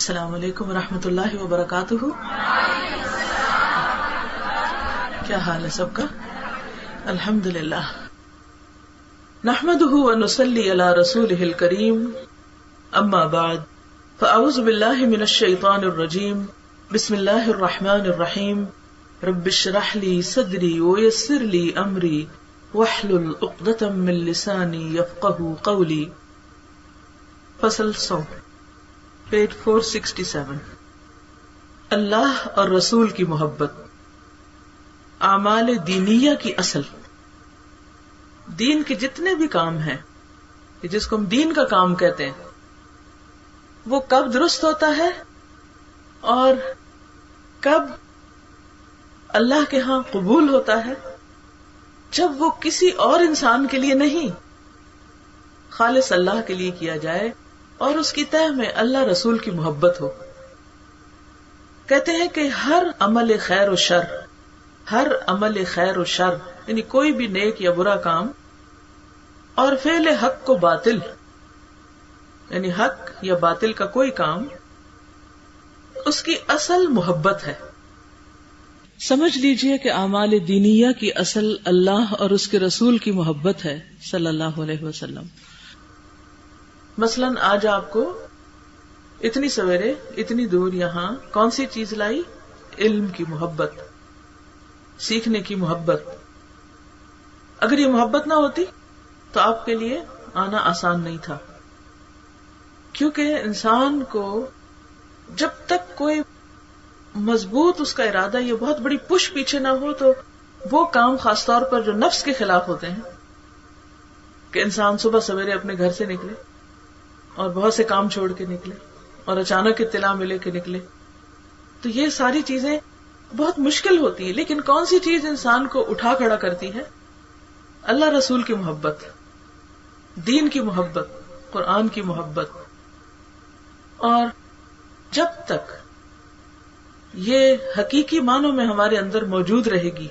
السلام علیکم ورحمۃ اللہ وبرکاتہ. کیا حال ہے سب کا؟ الحمد للہ. نحمده ونصلي على رسوله الكريم. اما بعد فاعوذ باللہ من الشیطان الرجیم. بسم اللہ الرحمن الرحیم. رب اشرح لي صدری ويسر لي امری واحلل عقدۃ من لسانی یفقهوا قولی. فصل 100، پیج 467. اللہ اور رسول کی محبت، اعمال دینیہ کی اصل. دین کے جتنے بھی کام ہیں، جس کو ہم دین کا کام کہتے ہیں، وہ کب درست ہوتا ہے اور کب اللہ کے ہاں قبول ہوتا ہے؟ جب وہ کسی اور انسان کے لیے نہیں، خالص اللہ کے لیے کیا جائے اور اس کی تہ میں اللہ رسول کی محبت ہو. کہتے ہیں کہ ہر عمل خیر و شر، ہر عمل خیر و شر یعنی کوئی بھی نیک یا برا کام، اور فعل حق کو باطل یعنی حق یا باطل کا کوئی کام، اس کی اصل محبت ہے. سمجھ لیجئے کہ اعمال دینیہ کی اصل اللہ اور اس کے رسول کی محبت ہے صلی اللہ علیہ وسلم. مثلاً آج آپ کو اتنی سویرے اتنی دور یہاں کون سی چیز لائی؟ علم کی محبت، سیکھنے کی محبت. اگر یہ محبت نہ ہوتی تو آپ کے لیے آنا آسان نہیں تھا، کیونکہ انسان کو جب تک کوئی مضبوط اس کا ارادہ، یہ بہت بڑی پش پیچھے نہ ہو، تو وہ کام خاص طور پر جو نفس کے خلاف ہوتے ہیں، کہ انسان صبح سویرے اپنے گھر سے نکلے اور بہت سے کام چھوڑ کے نکلے اور اچانک اطلاع ملے کہ نکلے، تو یہ ساری چیزیں بہت مشکل ہوتی ہے. لیکن کون سی چیز انسان کو اٹھا کھڑا کرتی ہے؟ اللہ رسول کی محبت، دین کی محبت، قرآن کی محبت. اور جب تک یہ حقیقی معنوں میں ہمارے اندر موجود رہے گی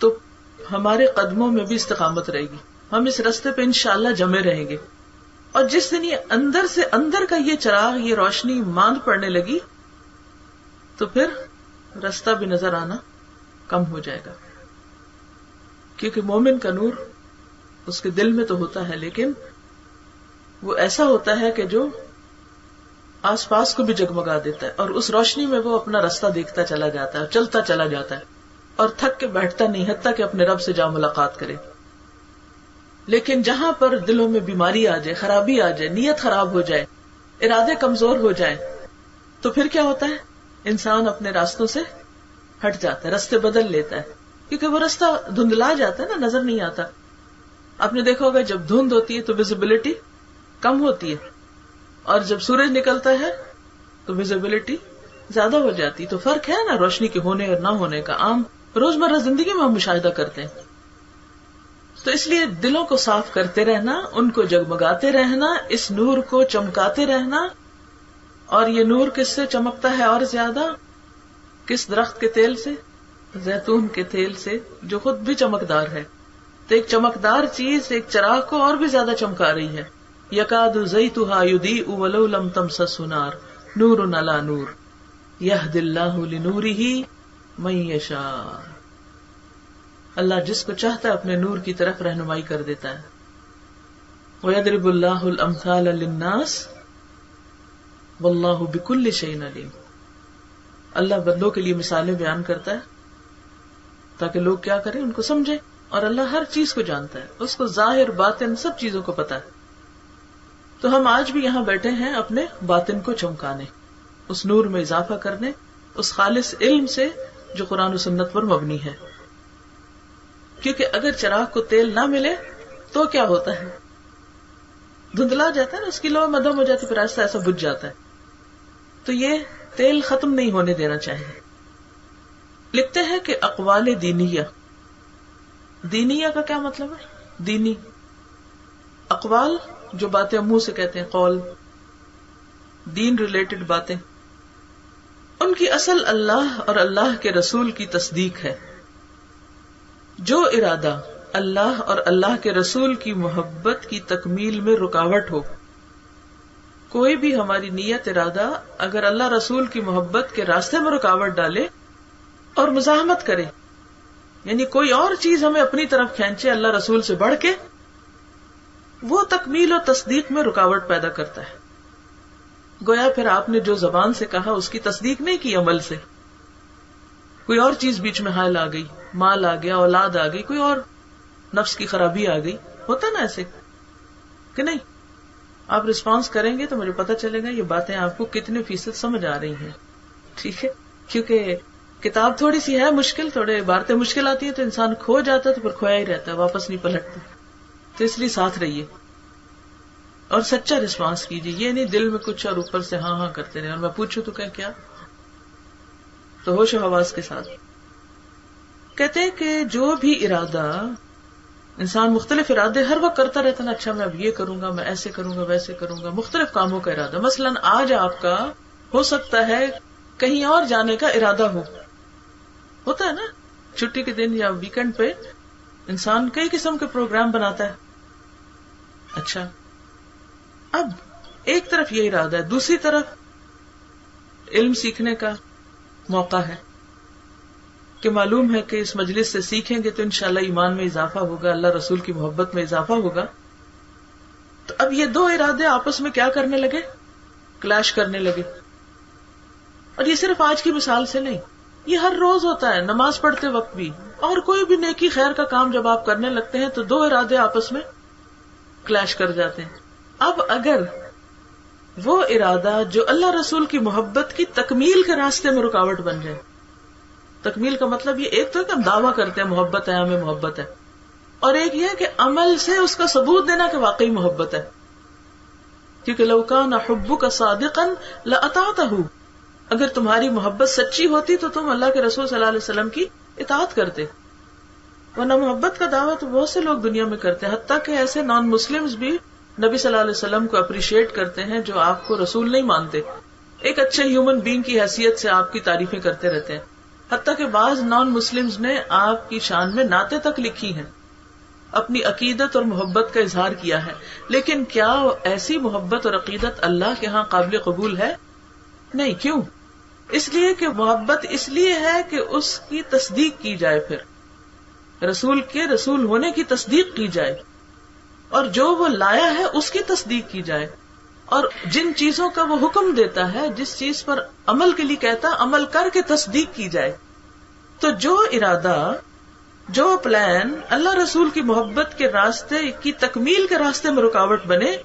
تو ہمارے قدموں میں بھی استقامت رہے گی، ہم اس راستے پہ انشاءاللہ جمے رہیں گے. اور جس دن یہ اندر سے اندر کا یہ چراغ، یہ روشنی ماند پڑنے لگی تو پھر راستہ بھی نظر آنا کم ہو جائے گا. کیونکہ مومن کا نور اس کے دل میں تو ہوتا ہے، لیکن وہ ایسا ہوتا ہے کہ جو آس پاس کو بھی جگمگا دیتا ہے، اور اس روشنی میں وہ اپنا راستہ دیکھتا چلا جاتا ہے، چلتا چلا جاتا ہے، اور تھک کے بیٹھتا نہیں حتیٰ کہ اپنے رب سے جا ملاقات کرے. لیکن جہاں پر دلوں میں بیماری آ جائے، خرابی آ جائے، نیت خراب ہو جائے، ارادے کمزور ہو جائیں، تو پھر کیا ہوتا ہے؟ انسان اپنے راستوں سے ہٹ جاتا ہے، راستے بدل لیتا ہے، کیونکہ وہ راستہ دھندلا جاتا ہے نا، نظر نہیں آتا. آپ نے دیکھا ہوگا جب دھند ہوتی ہے تو ویزیبلٹی کم ہوتی ہے، اور جب سورج نکلتا ہے تو ویزیبلٹی زیادہ ہو جاتی. تو فرق ہے نا روشنی کے ہونے اور نہ ہونے کا، عام روزمرہ زندگی میں ہم مشاہدہ کرتے ہیں. تو اس لیے دلوں کو صاف کرتے رہنا، ان کو جگمگاتے رہنا، اس نور کو چمکاتے رہنا. اور یہ نور کس سے چمکتا ہے اور زیادہ؟ کس درخت کے تیل سے؟ زیتون کے تیل سے، جو خود بھی چمکدار ہے. تو ایک چمکدار چیز ایک چراغ کو اور بھی زیادہ چمکا رہی ہے. یکاد زیتها یضیء ولو لم تمسسه نار نور علی نور یہدی اللہ لنورہ من یشاء. اللہ جس کو چاہتا ہے اپنے نور کی طرف رہنمائی کر دیتا ہے. وَيَضْرِبُ اللَّهُ الْأَمْثَالَ لِلنَّاسِ وَاللَّهُ بِكُلِّ شَيْءٍ عَلِيمٌ. اللہ بندوں کے لیے مثالیں بیان کرتا ہے تاکہ لوگ کیا کریں، ان کو سمجھیں. اور اللہ ہر چیز کو جانتا ہے، اس کو ظاہر باطن سب چیزوں کو پتا ہے. تو ہم آج بھی یہاں بیٹھے ہیں اپنے باطن کو چمکانے، اس نور میں اضافہ کرنے، اس خالص علم سے جو قرآن و سنت پر مبنی ہے. کیونکہ اگر چراغ کو تیل نہ ملے تو کیا ہوتا ہے؟ دھندلا جاتا ہے نا، اس کی لو مدھم ہو جاتی، پھر ایسا ایسا بجھ جاتا ہے. تو یہ تیل ختم نہیں ہونے دینا چاہیے. لکھتے ہیں کہ اقوال دینیہ، دینیہ کا کیا مطلب ہے؟ دینی اقوال جو باتیں منہ سے کہتے ہیں، قول، دین ریلیٹڈ باتیں، ان کی اصل اللہ اور اللہ کے رسول کی تصدیق ہے. جو ارادہ اللہ اور اللہ کے رسول کی محبت کی تکمیل میں رکاوٹ ہو، کوئی بھی ہماری نیت ارادہ اگر اللہ رسول کی محبت کے راستے میں رکاوٹ ڈالے اور مزاحمت کرے، یعنی کوئی اور چیز ہمیں اپنی طرف کھینچے اللہ رسول سے بڑھ کے، وہ تکمیل و تصدیق میں رکاوٹ پیدا کرتا ہے. گویا پھر آپ نے جو زبان سے کہا اس کی تصدیق نہیں کی عمل سے، کوئی اور چیز بیچ میں حائل آ گئی، مال آ گیا، اولاد آ گئی، کوئی اور نفس کی خرابی آ گئی. ہوتا نا ایسے کہ نہیں؟ آپ رسپانس کریں گے تو مجھے پتا چلے گا یہ باتیں آپ کو کتنے فیصد سمجھ آ رہی ہیں. ٹھیک ہے، کیونکہ کتاب تھوڑی سی ہے مشکل، تھوڑے باتیں مشکل آتی ہیں تو انسان کھو جاتا ہے، تو پھر کھویا ہی رہتا ہے، واپس نہیں پلٹتا. تو اس لیے ساتھ رہیے اور سچا رسپانس کیجیے. یہ نہیں دل میں کچھ اور اوپر سے ہاں ہاں کرتے رہے، اور میں پوچھوں تو کیا. تو ہوش و حواس کے ساتھ کہتے ہیں کہ جو بھی ارادہ انسان مختلف ارادے ہر وقت کرتا رہتا نا، اچھا میں اب یہ کروں گا، میں ایسے کروں گا، ویسے کروں گا، مختلف کاموں کا ارادہ. مثلا آج آپ کا ہو سکتا ہے کہیں اور جانے کا ارادہ ہوتا ہے نا، چھٹی کے دن یا ویکینڈ پہ انسان کئی قسم کے پروگرام بناتا ہے. اچھا، اب ایک طرف یہ ارادہ ہے، دوسری طرف علم سیکھنے کا موقع ہے کہ معلوم ہے کہ اس مجلس سے سیکھیں گے تو انشاءاللہ ایمان میں اضافہ ہوگا، اللہ رسول کی محبت میں اضافہ ہوگا. تو اب یہ دو ارادے آپس میں کیا کرنے لگے؟ کلیش کرنے لگے. اور یہ صرف آج کی مثال سے نہیں، یہ ہر روز ہوتا ہے، نماز پڑھتے وقت بھی، اور کوئی بھی نیکی خیر کا کام جب آپ کرنے لگتے ہیں تو دو ارادے آپس میں کلیش کر جاتے ہیں. اب اگر وہ ارادہ جو اللہ رسول کی محبت کی تکمیل کے راستے میں رکاوٹ بن جائے، تکمیل کا مطلب یہ ایک تو ہے کہ ہم دعویٰ کرتے ہیں محبت ہے، ہمیں محبت ہے، اور ایک یہ ہے کہ عمل سے اس کا ثبوت دینا کہ واقعی محبت ہے. کیونکہ لو کان حبک صادقا لأطعتہ، اگر تمہاری محبت سچی ہوتی تو تم اللہ کے رسول صلی اللہ علیہ وسلم کی اطاعت کرتے. ورنہ محبت کا دعویٰ تو بہت سے لوگ دنیا میں کرتے ہیں، حتیٰ کہ ایسے نان مسلمز بھی نبی صلی اللہ علیہ وسلم کو اپریشیٹ کرتے ہیں جو آپ کو رسول نہیں مانتے، ایک اچھے ہیومن بینگ کی حیثیت سے آپ کی تعریفیں کرتے رہتے ہیں. حتیٰ کہ بعض نان مسلمز نے آپ کی شان میں نعتیں تک لکھی ہیں، اپنی عقیدت اور محبت کا اظہار کیا ہے. لیکن کیا ایسی محبت اور عقیدت اللہ کے ہاں قابل قبول ہے؟ نہیں. کیوں؟ اس لیے کہ محبت اس لیے ہے کہ اس کی تصدیق کی جائے، پھر رسول کے رسول ہونے کی تصدیق کی جائے، اور جو وہ لایا ہے اس کی تصدیق کی جائے، اور جن چیزوں کا وہ حکم دیتا ہے، جس چیز پر عمل کے لیے کہتا عمل کر کے تصدیق کی جائے. تو جو ارادہ، جو پلان اللہ رسول کی محبت کے راستے کی تکمیل کے راستے میں رکاوٹ بنے،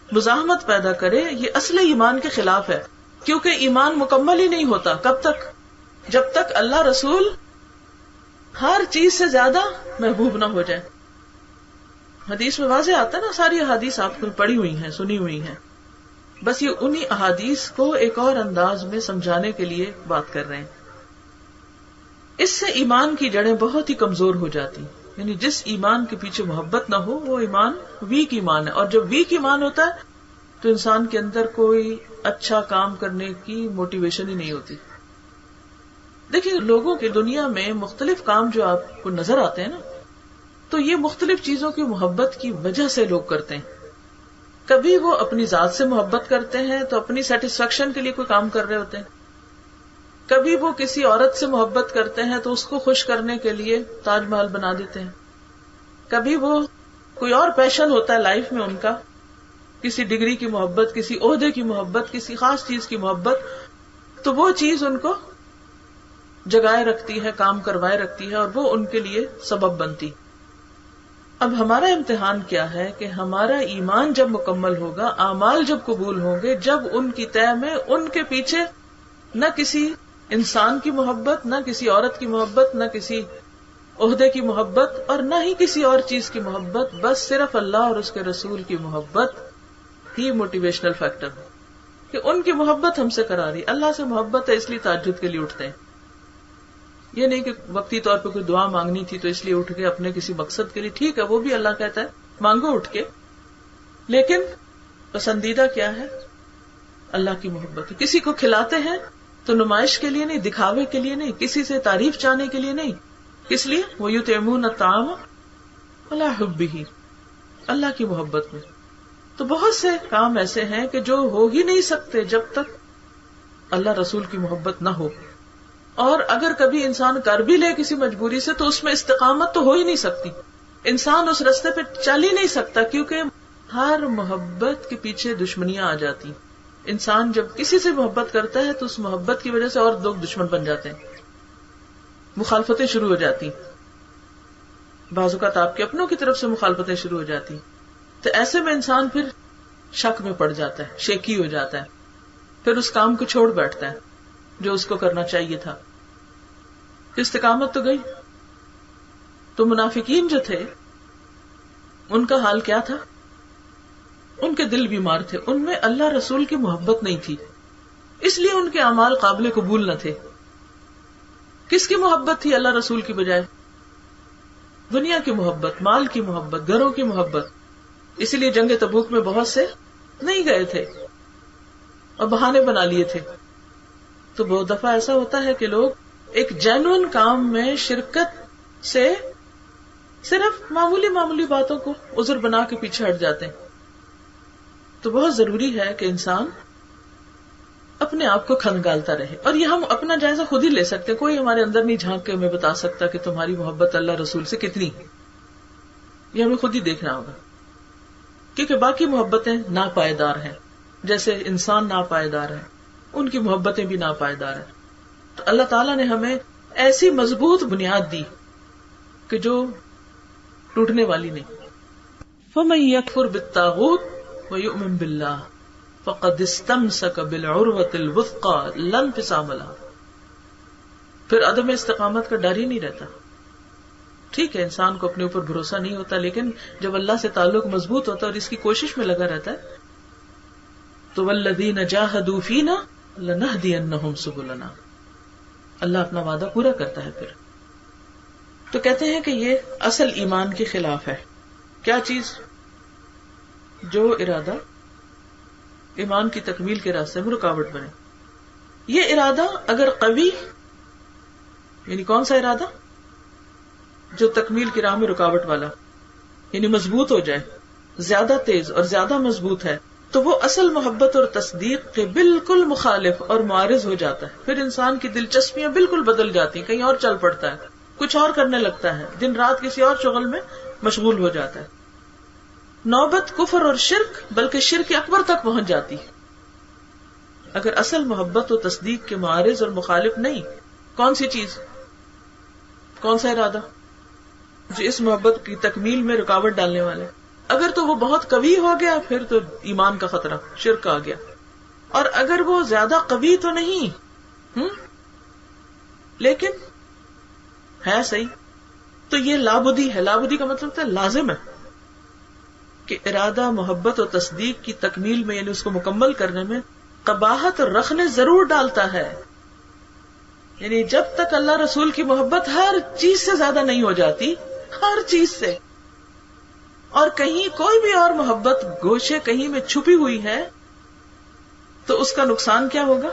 مزاحمت پیدا کرے، یہ اصل ایمان کے خلاف ہے. کیونکہ ایمان مکمل ہی نہیں ہوتا کب تک؟ جب تک اللہ رسول ہر چیز سے زیادہ محبوب نہ ہو جائے. حدیث میں واضح آتا ہے نا، ساری احادیث آپ کو پڑھی ہوئی ہیں، سنی ہوئی ہیں، بس یہ انہی احادیث کو ایک اور انداز میں سمجھانے کے لیے بات کر رہے ہیں. اس سے ایمان کی جڑیں بہت ہی کمزور ہو جاتی، یعنی جس ایمان کے پیچھے محبت نہ ہو وہ ایمان ویک ایمان ہے. اور جب ویک ایمان ہوتا ہے تو انسان کے اندر کوئی اچھا کام کرنے کی موٹیویشن ہی نہیں ہوتی. دیکھیے، لوگوں کی دنیا میں مختلف کام جو آپ کو نظر آتے ہیں نا، تو یہ مختلف چیزوں کی محبت کی وجہ سے لوگ کرتے ہیں. کبھی وہ اپنی ذات سے محبت کرتے ہیں تو اپنی سیٹسفیکشن کے لیے کوئی کام کر رہے ہوتے ہیں. کبھی وہ کسی عورت سے محبت کرتے ہیں تو اس کو خوش کرنے کے لیے تاج محل بنا دیتے ہیں. کبھی وہ کوئی اور پیشن ہوتا ہے لائف میں ان کا، کسی ڈگری کی محبت، کسی عہدے کی محبت، کسی خاص چیز کی محبت، تو وہ چیز ان کو جگائے رکھتی ہے، کام کروائے رکھتی ہے، اور وہ ان کے لیے سبب بنتی. اب ہمارا امتحان کیا ہے کہ ہمارا ایمان جب مکمل ہوگا، اعمال جب قبول ہوں گے، جب ان کی طے میں ان کے پیچھے نہ کسی انسان کی محبت، نہ کسی عورت کی محبت، نہ کسی عہدے کی محبت، اور نہ ہی کسی اور چیز کی محبت، بس صرف اللہ اور اس کے رسول کی محبت ہی موٹیویشنل فیکٹر ہے کہ ان کی محبت ہم سے کرا رہی. اللہ سے محبت ہے اس لیے تہجد کے لیے اٹھتے ہیں. یہ نہیں کہ وقتی طور پہ کوئی دعا مانگنی تھی تو اس لیے اٹھ کے اپنے کسی مقصد کے لیے، ٹھیک ہے وہ بھی اللہ کہتا ہے مانگو اٹھ کے، لیکن پسندیدہ کیا ہے؟ اللہ کی محبت. کسی کو کھلاتے ہیں تو نمائش کے لیے نہیں، دکھاوے کے لیے نہیں، کسی سے تعریف چاہنے کے لیے نہیں. کس لیے؟ وَيُطْعِمُونَ الطَّعَامَ عَلَىٰ حُبِّهِ، اللہ کی محبت میں. تو بہت سے کام ایسے ہیں کہ جو ہو ہی نہیں سکتے جب تک اللہ رسول کی محبت نہ ہو. اور اگر کبھی انسان کر بھی لے کسی مجبوری سے تو اس میں استقامت تو ہو ہی نہیں سکتی. انسان اس راستے پہ چل ہی نہیں سکتا کیونکہ ہر محبت کے پیچھے دشمنیاں آ جاتی. انسان جب کسی سے محبت کرتا ہے تو اس محبت کی وجہ سے اور لوگ دشمن بن جاتے ہیں, مخالفتیں شروع ہو جاتی, بعض اوقات آپ کے اپنوں کی طرف سے مخالفتیں شروع ہو جاتی. تو ایسے میں انسان پھر شک میں پڑ جاتا ہے, شیکی ہو جاتا ہے, پھر اس کام کو چھوڑ بیٹھتا ہے جو اس کو کرنا چاہیے تھا. استقامت تو گئی. تو منافقین جو تھے ان کا حال کیا تھا؟ ان کے دل بیمار تھے, ان میں اللہ رسول کی محبت نہیں تھی, اس لیے ان کے اعمال قابل قبول نہ تھے. کس کی محبت تھی اللہ رسول کی بجائے؟ دنیا کی محبت, مال کی محبت, گھروں کی محبت. اسی لیے جنگ تبوک میں بہت سے نہیں گئے تھے اور بہانے بنا لیے تھے. تو بہت دفعہ ایسا ہوتا ہے کہ لوگ ایک جینوئن کام میں شرکت سے صرف معمولی معمولی باتوں کو عذر بنا کے پیچھے ہٹ جاتے ہیں. تو بہت ضروری ہے کہ انسان اپنے آپ کو کھنگالتا رہے, اور یہ ہم اپنا جائزہ خود ہی لے سکتے. کوئی ہمارے اندر نہیں جھانک کے ہمیں بتا سکتا کہ تمہاری محبت اللہ رسول سے کتنی, یہ ہمیں خود ہی دیکھنا ہوگا. کیونکہ باقی محبتیں ناپائیدار ہیں, جیسے انسان ناپائیدار ہے, ان کی محبتیں بھی ناپائیدار ہیں. تو اللہ تعالیٰ نے ہمیں ایسی مضبوط بنیاد دی کہ جو ٹوٹنے والی نہیں. فَمَن يَكْفُرْ بِالطَّاغُوتِ وَيُؤْمِن بِاللَّهِ فَقَدِ اسْتَمْسَكَ بِالْعُرْوَةِ الْوُثْقَى لَا انفصام لَهَا. پھر عدم استقامت کا ڈر ہی نہیں رہتا. ٹھیک ہے انسان کو اپنے اوپر بھروسہ نہیں ہوتا, لیکن جب اللہ سے تعلق مضبوط ہوتا ہے اور اس کی کوشش میں لگا رہتا ہے تو وَالَّذِينَ جَاهَدُوا فِينَا لَنَهْدِيَنَّهُمْ سُبُلَنَا, اللہ اپنا وعدہ پورا کرتا ہے. پھر تو کہتے ہیں کہ یہ اصل ایمان کے خلاف ہے. کیا چیز؟ جو ارادہ ایمان کی تکمیل کے راستے میں رکاوٹ بنے. یہ ارادہ اگر قوی, یعنی کون سا ارادہ؟ جو تکمیل کی راہ میں رکاوٹ والا, یعنی مضبوط ہو جائے, زیادہ تیز اور زیادہ مضبوط ہے, تو وہ اصل محبت اور تصدیق کے بالکل مخالف اور معارض ہو جاتا ہے. پھر انسان کی دلچسپیاں بالکل بدل جاتی ہیں, کہیں اور چل پڑتا ہے, کچھ اور کرنے لگتا ہے, دن رات کسی اور شغل میں مشغول ہو جاتا ہے. نوبت کفر اور شرک, بلکہ شرک اکبر تک پہنچ جاتی ہے. اگر اصل محبت و تصدیق کے معارض اور مخالف نہیں, کون سی چیز, کون سا ارادہ جو اس محبت کی تکمیل میں رکاوٹ ڈالنے والے, اگر تو وہ بہت قوی ہو گیا پھر تو ایمان کا خطرہ, شرک آ گیا. اور اگر وہ زیادہ قوی تو نہیں لیکن ہے صحیح, تو یہ لابدی ہے. لابدی کا مطلب ہے لازم ہے کہ ارادہ محبت اور تصدیق کی تکمیل میں, یعنی اس کو مکمل کرنے میں قباحت اور رخنے ضرور ڈالتا ہے. یعنی جب تک اللہ رسول کی محبت ہر چیز سے زیادہ نہیں ہو جاتی, ہر چیز سے, اور کہیں کوئی بھی اور محبت گوشے کہیں میں چھپی ہوئی ہے, تو اس کا نقصان کیا ہوگا؟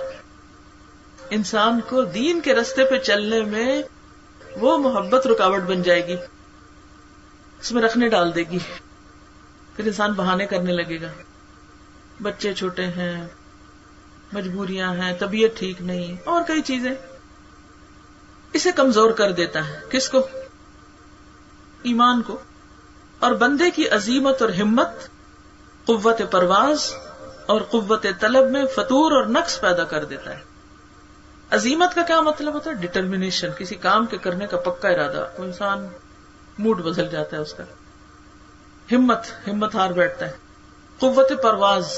انسان کو دین کے راستے پہ چلنے میں وہ محبت رکاوٹ بن جائے گی, اس میں رکھنے ڈال دے گی. پھر انسان بہانے کرنے لگے گا, بچے چھوٹے ہیں, مجبوریاں ہیں, طبیعت ٹھیک نہیں, اور کئی چیزیں. اسے کمزور کر دیتا ہے. کس کو؟ ایمان کو. اور بندے کی عزیمت اور ہمت, قوت پرواز اور قوت طلب میں فتور اور نقص پیدا کر دیتا ہے. عزیمت کا کیا مطلب ہوتا ہے؟ ڈٹرمنیشن, کسی کام کے کرنے کا پکا ارادہ. تو انسان موڈ بدل جاتا ہے اس کا. ہمت ہار بیٹھتا ہے. قوت پرواز,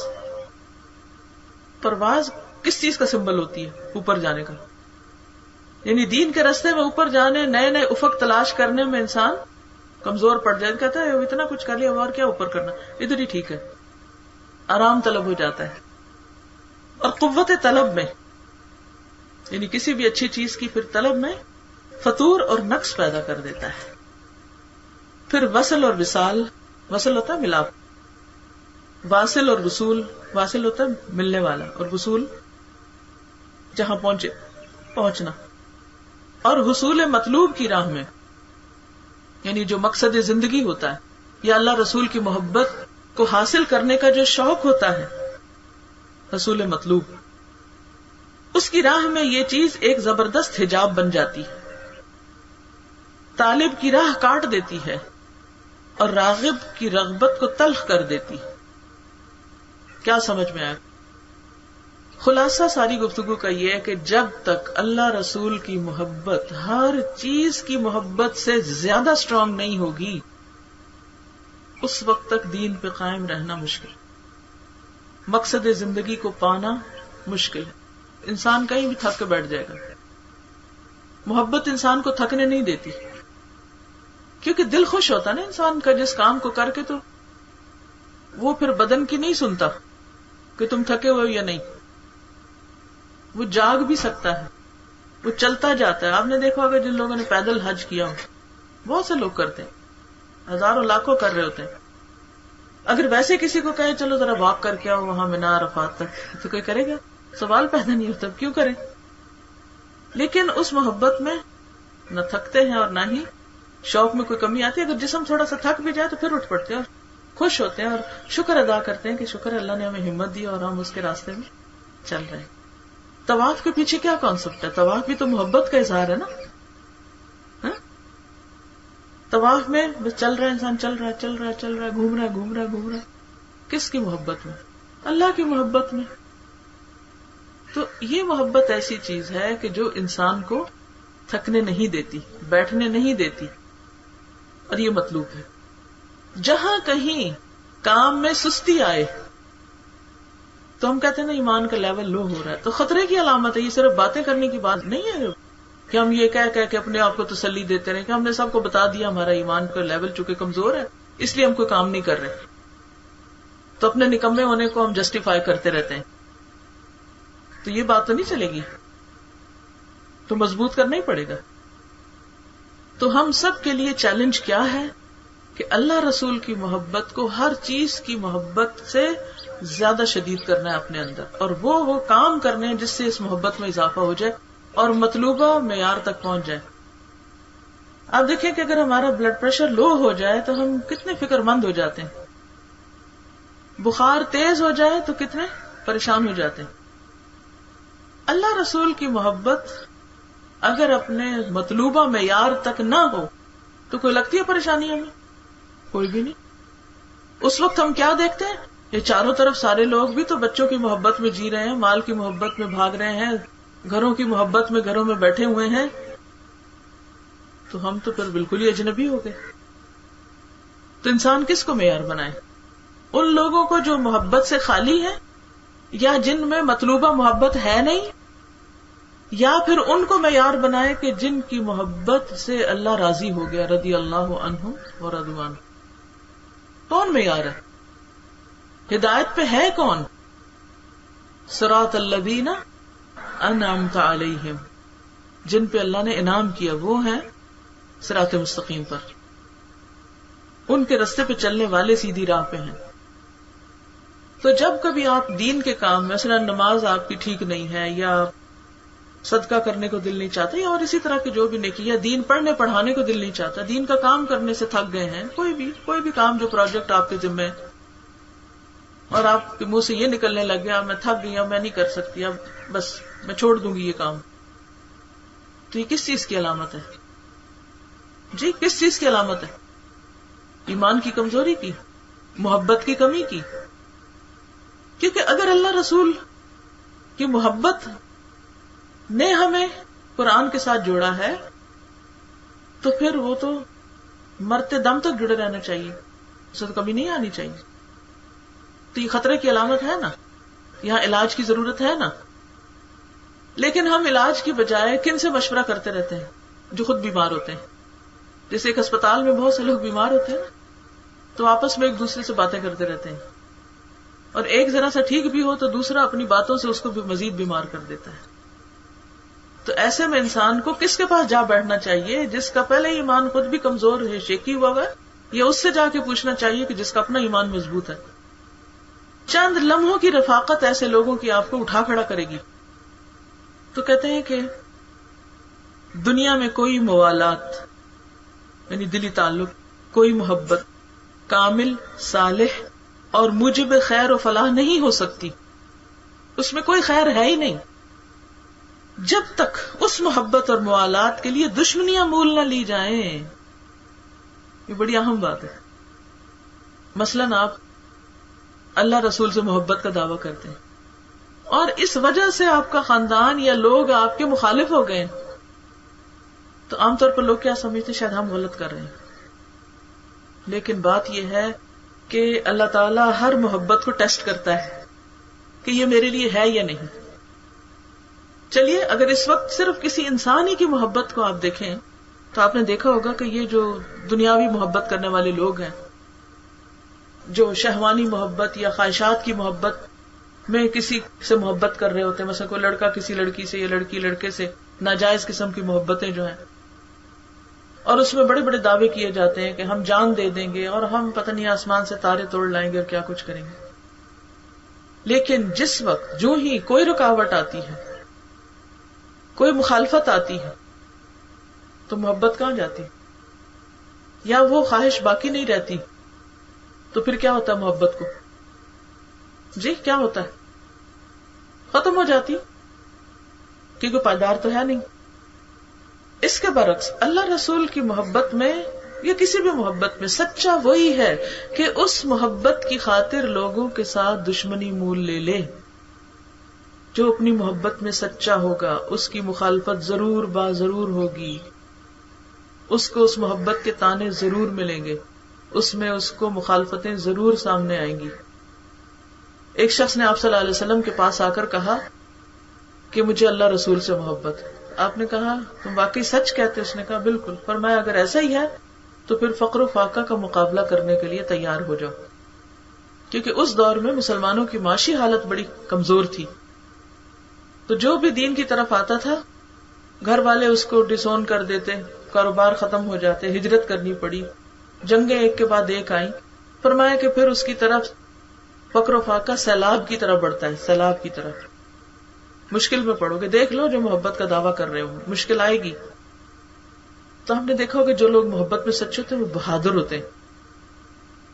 پرواز کس چیز کا سمبل ہوتی ہے؟ اوپر جانے کا. یعنی دین کے راستے میں اوپر جانے, نئے نئے افق تلاش کرنے میں انسان کمزور پڑ جائے. کہتا ہے اتنا کچھ کر لیا, اور کیا اوپر کرنا, ادھر ہی ٹھیک ہے. آرام طلب ہو جاتا ہے. اور قوت طلب میں, یعنی کسی بھی اچھی چیز کی پھر طلب میں فتور اور نقص پیدا کر دیتا ہے. پھر وصل اور وصال, وصل ہوتا ہے ملاپ, واصل اور وصول, واصل ہوتا ہے ملنے والا, اور وصول جہاں پہنچے پہنچنا. اور حصول مطلوب کی راہ میں, یعنی جو مقصد زندگی ہوتا ہے, یا اللہ رسول کی محبت کو حاصل کرنے کا جو شوق ہوتا ہے، حصول مطلوب، اس کی راہ میں یہ چیز ایک زبردست حجاب بن جاتی ہے، طالب کی راہ کاٹ دیتی ہے اور راغب کی رغبت کو تلخ کر دیتی ہے۔ کیا سمجھ میں آیا؟ خلاصہ ساری گفتگو کا یہ ہے کہ جب تک اللہ رسول کی محبت ہر چیز کی محبت سے زیادہ اسٹرانگ نہیں ہوگی، اس وقت تک دین پہ قائم رہنا مشکل، مقصد زندگی کو پانا مشکل ہے۔ انسان کہیں بھی تھک کے بیٹھ جائے گا۔ محبت انسان کو تھکنے نہیں دیتی، کیونکہ دل خوش ہوتا نا انسان کا جس کام کو کر کے، تو وہ پھر بدن کی نہیں سنتا کہ تم تھکے ہوئے یا نہیں، وہ جاگ بھی سکتا ہے، وہ چلتا جاتا ہے۔ آپ نے دیکھا ہوگا جن لوگوں نے پیدل حج کیا ہو، بہت سے لوگ کرتے ہیں، ہزاروں لاکھوں کر رہے ہوتے ہیں۔ اگر ویسے کسی کو کہے چلو ذرا واک کر کے آؤ وہاں مینا عرفات تک، تو کوئی کرے گا؟ سوال پیدا نہیں ہوتا کیوں کرے؟ لیکن اس محبت میں نہ تھکتے ہیں اور نہ ہی شوق میں کوئی کمی آتی ہے۔ اگر جسم تھوڑا سا تھک بھی جائے تو پھر اٹھ پڑتے ہیں اور خوش ہوتے ہیں اور شکر ادا کرتے ہیں کہ شکر اللہ نے ہمیں ہمت دی اور ہم اس کے راستے میں چل رہے ہیں۔ طواف کے پیچھے کیا کانسیپٹ ہے؟ طواف بھی تو محبت کا اظہار ہے نا۔ طواف میں بس چل رہا ہے انسان، چل رہا ہے، گھوم رہا ہے، کس کی محبت میں؟ اللہ کی محبت میں۔ تو یہ محبت ایسی چیز ہے کہ جو انسان کو تھکنے نہیں دیتی، بیٹھنے نہیں دیتی، اور یہ مطلوب ہے۔ جہاں کہیں کام میں سستی آئے تو ہم کہتے ہیں نا ایمان کا لیول لو ہو رہا ہے، تو خطرے کی علامت ہے۔ یہ صرف باتیں کرنے کی بات نہیں ہے کہ ہم یہ کہہ کے اپنے آپ کو تسلی دیتے رہے کہ ہم نے سب کو بتا دیا ہمارا ایمان کا لیول چونکہ کمزور ہے اس لیے ہم کوئی کام نہیں کر رہے، تو اپنے نکمے ہونے کو ہم جسٹیفائی کرتے رہتے ہیں۔ تو یہ بات تو نہیں چلے گی، تو مضبوط کرنا ہی پڑے گا۔ تو ہم سب کے لیے چیلنج کیا ہے کہ اللہ رسول کی محبت کو ہر چیز کی محبت سے زیادہ شدید کرنا ہے اپنے اندر، اور وہ کام کرنے ہیں جس سے اس محبت میں اضافہ ہو جائے اور مطلوبہ معیار تک پہنچ جائے۔ آپ دیکھیں کہ اگر ہمارا بلڈ پریشر لو ہو جائے تو ہم کتنے فکر مند ہو جاتے ہیں، بخار تیز ہو جائے تو کتنے پریشان ہو جاتے ہیں۔ اللہ رسول کی محبت اگر اپنے مطلوبہ معیار تک نہ ہو تو کوئی لگتی ہے پریشانی ہمیں؟ کوئی بھی نہیں۔ اس وقت ہم کیا دیکھتے ہیں؟ یہ چاروں طرف سارے لوگ بھی تو بچوں کی محبت میں جی رہے ہیں، مال کی محبت میں بھاگ رہے ہیں، گھروں کی محبت میں گھروں میں بیٹھے ہوئے ہیں، تو ہم تو پھر بالکل ہی اجنبی ہو گئے۔ تو انسان کس کو معیار بنائے؟ ان لوگوں کو جو محبت سے خالی ہے، یا جن میں مطلوبہ محبت ہے نہیں، یا پھر ان کو معیار بنائے کہ جن کی محبت سے اللہ راضی ہو گیا، رضی اللہ عنہ ورضوا عنہ۔ کون معیار ہے؟ ہدایت پہ ہے کون؟ صراط الذین انعمت علیہم، جن پہ اللہ نے انعام کیا وہ ہیں صراط مستقیم پر، ان کے رستے پہ چلنے والے سیدھی راہ پہ ہیں۔ تو جب کبھی آپ دین کے کام، مثلا نماز آپ کی ٹھیک نہیں ہے، یا صدقہ کرنے کو دل نہیں چاہتا، یا اور اسی طرح کی جو بھی نیکی، یا دین پڑھنے پڑھانے کو دل نہیں چاہتا، دین کا کام کرنے سے تھک گئے ہیں، کوئی بھی کام جو پروجیکٹ آپ کے ذمہ ہے، اور آپ کے منہ سے یہ نکلنے لگ گیا میں تھک گئی، اب میں نہیں کر سکتی، اب بس میں چھوڑ دوں گی یہ کام، تو یہ کس چیز کی علامت ہے؟ جی کس چیز کی علامت ہے؟ ایمان کی کمزوری کی، محبت کی کمی کی۔ کیونکہ اگر اللہ رسول کی محبت نے ہمیں قرآن کے ساتھ جوڑا ہے تو پھر وہ تو مرتے دم تک جڑے رہنا چاہیے، اسے تو کمی نہیں آنی چاہیے۔ تو یہ خطرے کی علامت ہے نا، یہاں علاج کی ضرورت ہے نا۔ لیکن ہم علاج کی بجائے کن سے مشورہ کرتے رہتے ہیں؟ جو خود بیمار ہوتے ہیں۔ جیسے ایک اسپتال میں بہت سے لوگ بیمار ہوتے ہیں تو آپس میں ایک دوسرے سے باتیں کرتے رہتے ہیں، اور ایک ذرا سا ٹھیک بھی ہو تو دوسرا اپنی باتوں سے اس کو بھی مزید بیمار کر دیتا ہے۔ تو ایسے میں انسان کو کس کے پاس جا بیٹھنا چاہیے؟ جس کا پہلے ایمان خود بھی کمزور ہے، شیکی ہوا ہے، یا اس سے جا کے پوچھنا چاہیے کہ جس کا اپنا ایمان مضبوط ہے۔ چند لمحوں کی رفاقت ایسے لوگوں کی آپ کو اٹھا کھڑا کرے گی۔ تو کہتے ہیں کہ دنیا میں کوئی موالات یعنی دلی تعلق، کوئی محبت کامل، صالح اور موجب خیر و فلاح نہیں ہو سکتی، اس میں کوئی خیر ہے ہی نہیں جب تک اس محبت اور موالات کے لیے دشمنیاں مول نہ لی جائیں. یہ بڑی اہم بات ہے. مثلاً آپ اللہ رسول سے محبت کا دعویٰ کرتے ہیں اور اس وجہ سے آپ کا خاندان یا لوگ آپ کے مخالف ہو گئے، تو عام طور پر لوگ کیا سمجھتے ہیں؟ شاید ہم غلط کر رہے ہیں. لیکن بات یہ ہے کہ اللہ تعالیٰ ہر محبت کو ٹیسٹ کرتا ہے کہ یہ میرے لیے ہے یا نہیں. چلیے اگر اس وقت صرف کسی انسان ہی کی محبت کو آپ دیکھیں تو آپ نے دیکھا ہوگا کہ یہ جو دنیاوی محبت کرنے والے لوگ ہیں، جو شہوانی محبت یا خواہشات کی محبت میں کسی سے محبت کر رہے ہوتے ہیں، مثلا کوئی لڑکا کسی لڑکی سے یا لڑکی لڑکے سے، ناجائز قسم کی محبتیں جو ہیں، اور اس میں بڑے بڑے دعوے کیے جاتے ہیں کہ ہم جان دے دیں گے اور ہم پتہ نہیں آسمان سے تارے توڑ لائیں گے اور کیا کچھ کریں گے. لیکن جس وقت جو ہی کوئی رکاوٹ آتی ہے، کوئی مخالفت آتی ہے، تو محبت کہاں جاتی؟ یا وہ خواہش باقی نہیں رہتی؟ تو پھر کیا ہوتا ہے محبت کو؟ جی کیا ہوتا ہے؟ ختم ہو جاتی، کیونکہ پائیدار تو ہے نہیں. اس کے برعکس اللہ رسول کی محبت میں یا کسی بھی محبت میں سچا وہی ہے کہ اس محبت کی خاطر لوگوں کے ساتھ دشمنی مول لے لے. جو اپنی محبت میں سچا ہوگا اس کی مخالفت ضرور با ضرور ہوگی، اس کو اس محبت کے تانے ضرور ملیں گے، اس میں اس کو مخالفتیں ضرور سامنے آئیں گی. ایک شخص نے آپ صلی اللہ علیہ وسلم کے پاس آ کر کہا کہ مجھے اللہ رسول سے محبت ہے. آپ نے کہا تم واقعی سچ کہتے؟ اس نے کہا بالکل. فرمایا اگر ایسا ہی ہے تو پھر فقر و فاقہ کا مقابلہ کرنے کے لیے تیار ہو جاؤ، کیونکہ اس دور میں مسلمانوں کی معاشی حالت بڑی کمزور تھی. تو جو بھی دین کی طرف آتا تھا گھر والے اس کو ڈسون کر دیتے، کاروبار ختم ہو جاتے، ہجرت کرنی پڑی، جنگیں ایک کے بعد ایک آئیں. فرمایا کہ پھر اس کی طرف فقر و فاقہ سیلاب کی طرف بڑھتا ہے، سیلاب کی طرف. مشکل میں پڑو گے. دیکھ لو جو محبت کا دعویٰ کر رہے ہو، مشکل آئے گی. تو ہم نے دیکھا ہوگا جو لوگ محبت میں سچے ہوتے ہیں وہ بہادر ہوتے ہیں،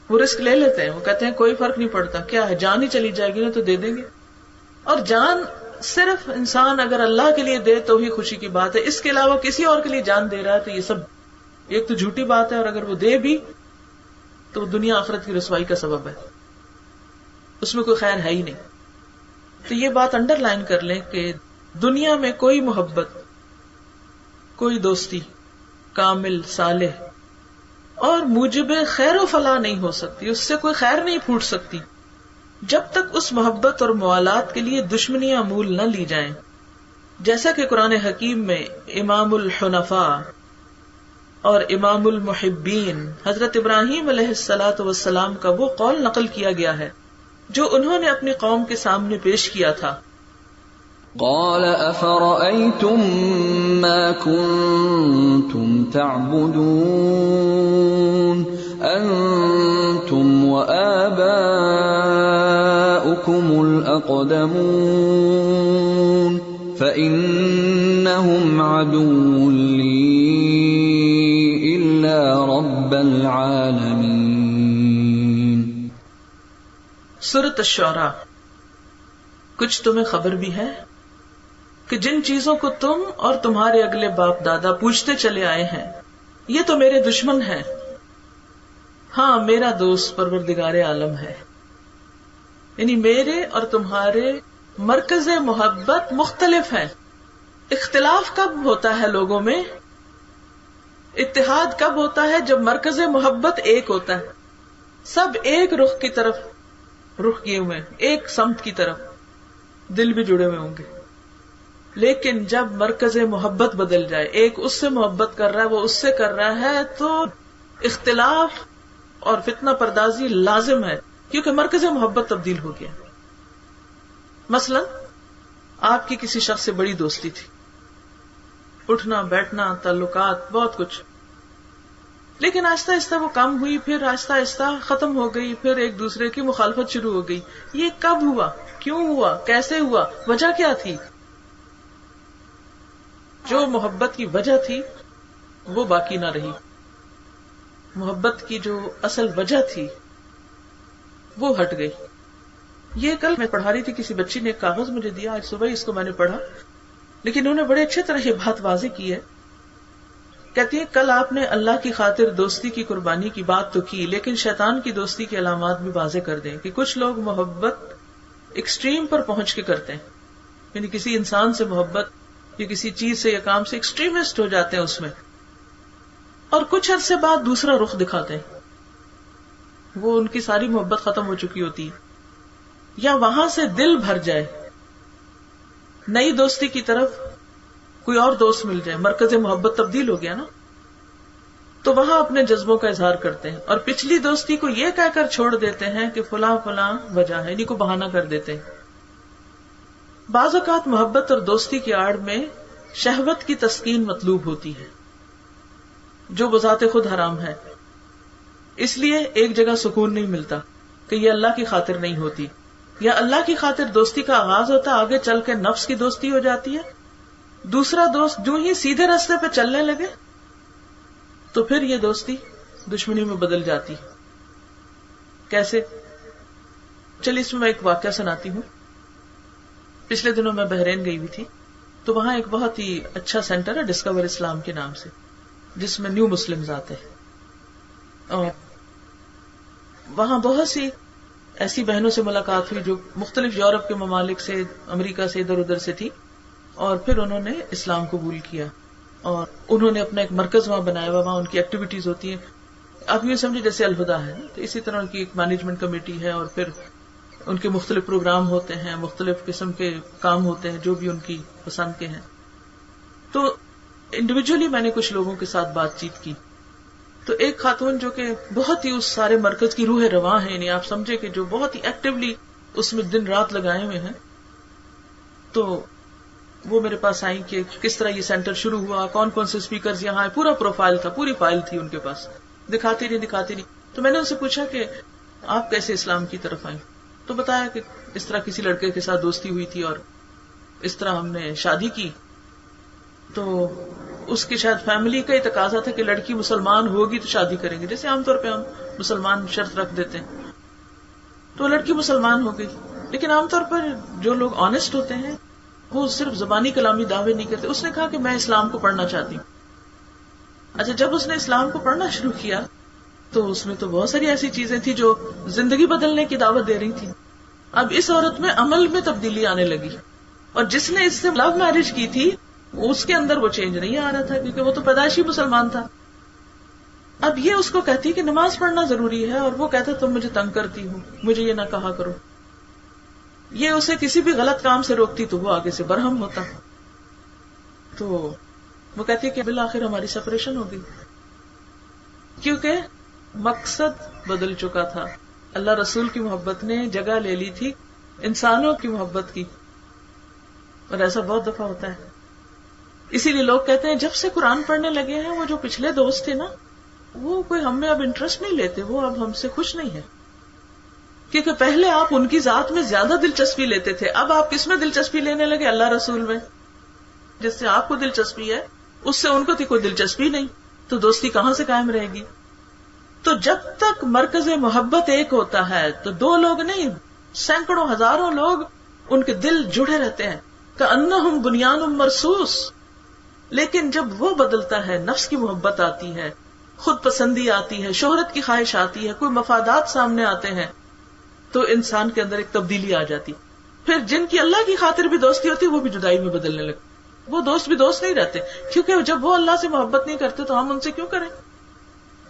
وہ رسک لے لیتے ہیں. وہ کہتے ہیں کوئی فرق نہیں پڑتا، کیا ہے جان ہی چلی جائے گی نا تو دے دیں گے. اور جان صرف انسان اگر اللہ کے لیے دے تو ہی خوشی کی بات ہے. اس کے علاوہ کسی اور کے لیے جان دے رہا ہے تو یہ سب ایک تو جھوٹی بات ہے، اور اگر وہ دے بھی تو دنیا آخرت کی رسوائی کا سبب ہے، اس میں کوئی خیر ہے ہی نہیں. تو یہ بات انڈر لائن کر لیں کہ دنیا میں کوئی محبت، کوئی دوستی کامل، صالح اور موجب خیر و فلاح نہیں ہو سکتی، اس سے کوئی خیر نہیں پھوٹ سکتی جب تک اس محبت اور موالات کے لیے دشمنیاں مول نہ لی جائیں. جیسا کہ قرآن حکیم میں امام الحنفاء اور امام المحبین حضرت ابراہیم علیہ الصلاۃ والسلام کا وہ قول نقل کیا گیا ہے جو انہوں نے اپنی قوم کے سامنے پیش کیا تھا. قال افرأيتم ما كنتم تعبدون انتم وآباؤكم الاقدمون فإنهم عدو لي إلا رب العالمين. سورۃ الشعراء. کچھ تمہیں خبر بھی ہے کہ جن چیزوں کو تم اور تمہارے اگلے باپ دادا پوچھتے چلے آئے ہیں یہ تو میرے دشمن ہیں، ہاں میرا دوست پروردگار عالم ہے. یعنی میرے اور تمہارے مرکز محبت مختلف ہیں. اختلاف کب ہوتا ہے لوگوں میں؟ اتحاد کب ہوتا ہے؟ جب مرکز محبت ایک ہوتا ہے، سب ایک رخ کی طرف رخ کیے ہوئے، ایک سمت کی طرف، دل بھی جڑے ہوئے ہوں گے. لیکن جب مرکز محبت بدل جائے، ایک اس سے محبت کر رہا ہے، وہ اس سے کر رہا ہے، تو اختلاف اور فتنہ پردازی لازم ہے، کیونکہ مرکز محبت تبدیل ہو گیا. مثلا آپ کی کسی شخص سے بڑی دوستی تھی، اٹھنا بیٹھنا، تعلقات، بہت کچھ، لیکن آہستہ آہستہ وہ کم ہوئی، پھر آہستہ آہستہ ختم ہو گئی، پھر ایک دوسرے کی مخالفت شروع ہو گئی. یہ کب ہوا؟ کیوں ہوا؟ کیسے ہوا؟ وجہ کیا تھی؟ جو محبت کی وجہ تھی وہ باقی نہ رہی. محبت کی جو اصل وجہ تھی وہ ہٹ گئی. یہ کل میں پڑھا رہی تھی, کسی بچی نے ایک کاغذ مجھے دیا, آج صبح اس کو میں نے پڑھا, لیکن انہوں نے بڑے اچھے طرح یہ بات واضح کی ہے. کہتی ہے کل آپ نے اللہ کی خاطر دوستی کی قربانی کی بات تو کی, لیکن شیطان کی دوستی کی علامات بھی واضح کر دیں کہ کچھ لوگ محبت ایکسٹریم پر پہنچ کے کرتے ہیں, یعنی کسی انسان سے محبت یا کسی چیز سے یا کام سے ایکسٹریمسٹ ہو جاتے ہیں اس میں, اور کچھ عرصے بعد دوسرا رخ دکھاتے ہیں, وہ ان کی ساری محبت ختم ہو چکی ہوتی ہے, یا وہاں سے دل بھر جائے, نئی دوستی کی طرف کوئی اور دوست مل جائے, مرکز محبت تبدیل ہو گیا نا, تو وہاں اپنے جذبوں کا اظہار کرتے ہیں, اور پچھلی دوستی کو یہ کہہ کر چھوڑ دیتے ہیں کہ فلاں فلاں وجہ ہے, انہیں کو بہانہ کر دیتے ہیں. بعض اوقات محبت اور دوستی کی آڑ میں شہوت کی تسکین مطلوب ہوتی ہے, جو بذات خود حرام ہے, اس لیے ایک جگہ سکون نہیں ملتا کہ یہ اللہ کی خاطر نہیں ہوتی, یا اللہ کی خاطر دوستی کا آغاز ہوتا, آگے چل کے نفس کی دوستی ہو جاتی ہے, دوسرا دوست جو ہی سیدھے راستے پہ چلنے لگے تو پھر یہ دوستی دشمنی میں بدل جاتی. کیسے؟ چلیے اس میں ایک واقعہ سناتی ہوں. پچھلے دنوں میں بحرین گئی ہوئی تھی, تو وہاں ایک بہت ہی اچھا سینٹر ہے ڈسکور اسلام کے نام سے, جس میں نیو مسلمز آتے ہیں, اور وہاں بہت سی ایسی بہنوں سے ملاقات ہوئی جو مختلف یورپ کے ممالک سے, امریکہ سے, ادھر ادھر سے تھی, اور پھر انہوں نے اسلام قبول کیا, اور انہوں نے اپنا ایک مرکز وہاں بنایا ہوا, وہاں ان کی ایکٹیویٹیز ہوتی ہیں, آپ یہ سمجھے جیسے الہدا ہے, تو اسی طرح ان کی ایک مینجمنٹ کمیٹی ہے, اور پھر ان کے مختلف پروگرام ہوتے ہیں, مختلف قسم کے کام ہوتے ہیں جو بھی ان کی پسند کے ہیں. تو انڈیویجولی میں نے کچھ لوگوں کے ساتھ بات چیت کی, تو ایک خاتون جو کہ بہت ہی اس سارے مرکز کی روح رواں ہے, یعنی آپ سمجھے کہ جو بہت ہی ایکٹیولی اس میں دن رات لگائے ہوئے ہیں, تو وہ میرے پاس آئی کہ کس طرح یہ سینٹر شروع ہوا, کون کون سے اسپیکرز یہاں, پورا پروفائل تھا, پوری فائل تھی ان کے پاس, دکھاتی نہیں. تو میں نے ان سے پوچھا کہ آپ کیسے اسلام کی طرف آئیں, تو بتایا کہ اس طرح کسی لڑکے کے ساتھ دوستی ہوئی تھی, اور اس طرح ہم نے شادی کی, تو اس کی شاید فیملی کا ہی تقاضا تھا کہ لڑکی مسلمان ہوگی تو شادی کریں گے, جیسے عام طور پہ ہم مسلمان شرط رکھ دیتے ہیں. تو لڑکی مسلمان ہو گئی, لیکن عام طور پر جو لوگ آنےسٹ ہوتے ہیں وہ صرف زبانی کلامی دعوے نہیں کرتے. اس نے کہا کہ میں اسلام کو پڑھنا چاہتی ہوں. اچھا, جب اس نے اسلام کو پڑھنا شروع کیا تو اس میں تو بہت ساری ایسی چیزیں تھی جو زندگی بدلنے کی دعوت دے رہی تھی. اب اس عورت میں عمل میں تبدیلی آنے لگی, اور جس نے اس سے لو میرج کی تھی اس کے اندر وہ چینج نہیں آ رہا تھا, کیونکہ وہ تو پیدائشی مسلمان تھا. اب یہ اس کو کہتی کہ نماز پڑھنا ضروری ہے, اور وہ کہتا تم مجھے تنگ کرتی ہو, مجھے یہ نہ کہا کرو. یہ اسے کسی بھی غلط کام سے روکتی تو وہ آگے سے برہم ہوتا. تو وہ کہتی ہے کہ بالآخر ہماری سپریشن ہو گئی, کیونکہ مقصد بدل چکا تھا. اللہ رسول کی محبت نے جگہ لے لی تھی انسانوں کی محبت کی, اور ایسا بہت دفعہ ہوتا ہے. اسی لیے لوگ کہتے ہیں جب سے قرآن پڑھنے لگے ہیں وہ جو پچھلے دوست تھے نا, وہ کوئی ہم میں اب انٹرسٹ نہیں لیتے, وہ اب ہم سے خوش نہیں ہے, کیونکہ پہلے آپ ان کی ذات میں زیادہ دلچسپی لیتے تھے, اب آپ کس میں دلچسپی لینے لگے؟ اللہ رسول میں. جس سے آپ کو دلچسپی ہے اس سے ان کو تھی کوئی دلچسپی نہیں, تو دوستی کہاں سے قائم رہے گی؟ تو جب تک مرکز محبت ایک ہوتا ہے تو دو لوگ نہیں, سینکڑوں ہزاروں لوگ ان کے دل جڑے رہتے ہیں, کأنہم بنیان مرصوص. لیکن جب وہ بدلتا ہے, نفس کی محبت آتی ہے, خود پسندی آتی ہے, شہرت کی خواہش آتی ہے, کوئی مفادات سامنے آتے ہیں, تو انسان کے اندر ایک تبدیلی آ جاتی. پھر جن کی اللہ کی خاطر بھی دوستی ہوتی وہ بھی جدائی میں بدلنے لگتے. وہ دوست بھی دوست نہیں رہتے, کیونکہ جب وہ اللہ سے محبت نہیں کرتے تو ہم ان سے کیوں کریں؟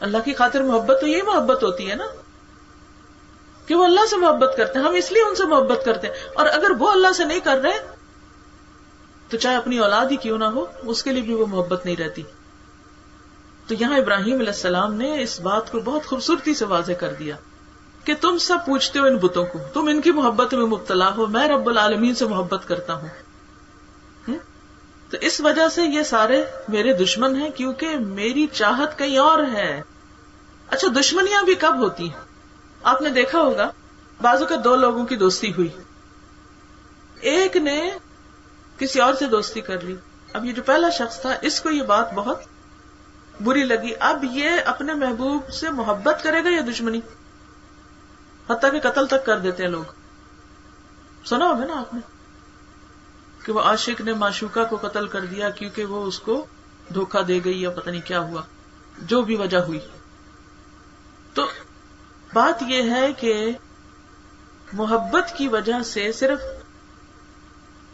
اللہ کی خاطر محبت تو یہی محبت ہوتی ہے نا, کہ وہ اللہ سے محبت کرتے ہیں, ہم اس لیے ان سے محبت کرتے ہیں. اور اگر وہ اللہ سے نہیں کر رہے تو چاہے اپنی اولاد ہی کیوں نہ ہو, اس کے لیے بھی وہ محبت نہیں رہتی. تو یہاں ابراہیم علیہ السلام نے اس بات کو بہت خوبصورتی سے واضح کر دیا کہ تم سب پوچھتے ہو ان بتوں کو, تم ان کی محبت میں مبتلا ہو, میں رب العالمین سے محبت کرتا ہوں. تو اس وجہ سے یہ سارے میرے دشمن ہیں, کیونکہ میری چاہت کہیں اور ہے. اچھا, دشمنیاں بھی کب ہوتی ہیں؟ آپ نے دیکھا ہوگا بعضوں کا دو لوگوں کی دوستی ہوئی, ایک نے کسی اور سے دوستی کر لی. اب یہ جو پہلا شخص تھا اس کو یہ بات بہت بری لگی. اب یہ اپنے محبوب سے محبت کرے گا یا دشمنی؟ حتیٰ کہ قتل تک کر دیتے ہیں لوگ. سنا ہوگا نا آپ نے کہ وہ عاشق نے معشوقہ کو قتل کر دیا کیونکہ وہ اس کو دھوکہ دے گئی یا پتہ نہیں کیا ہوا، جو بھی وجہ ہوئی. تو بات یہ ہے کہ محبت کی وجہ سے صرف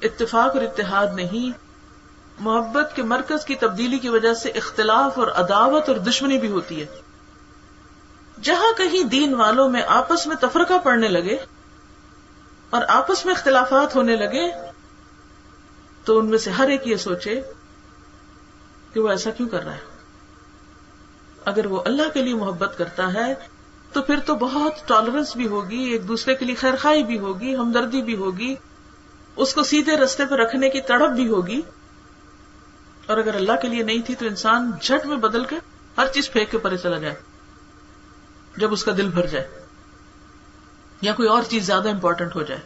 اتفاق اور اتحاد نہیں، محبت کے مرکز کی تبدیلی کی وجہ سے اختلاف اور عداوت اور دشمنی بھی ہوتی ہے. جہاں کہیں دین والوں میں آپس میں تفرقہ پڑنے لگے اور آپس میں اختلافات ہونے لگے تو ان میں سے ہر ایک یہ سوچے کہ وہ ایسا کیوں کر رہا ہے. اگر وہ اللہ کے لیے محبت کرتا ہے تو پھر تو بہت ٹالرنس بھی ہوگی، ایک دوسرے کے لیے خیرخواہی بھی ہوگی، ہمدردی بھی ہوگی، اس کو سیدھے رستے پہ رکھنے کی تڑپ بھی ہوگی. اور اگر اللہ کے لیے نہیں تھی تو انسان جھٹ میں بدل کے ہر چیز پھینک کے پرے چلا جائے جب اس کا دل بھر جائے یا کوئی اور چیز زیادہ امپورٹنٹ ہو جائے.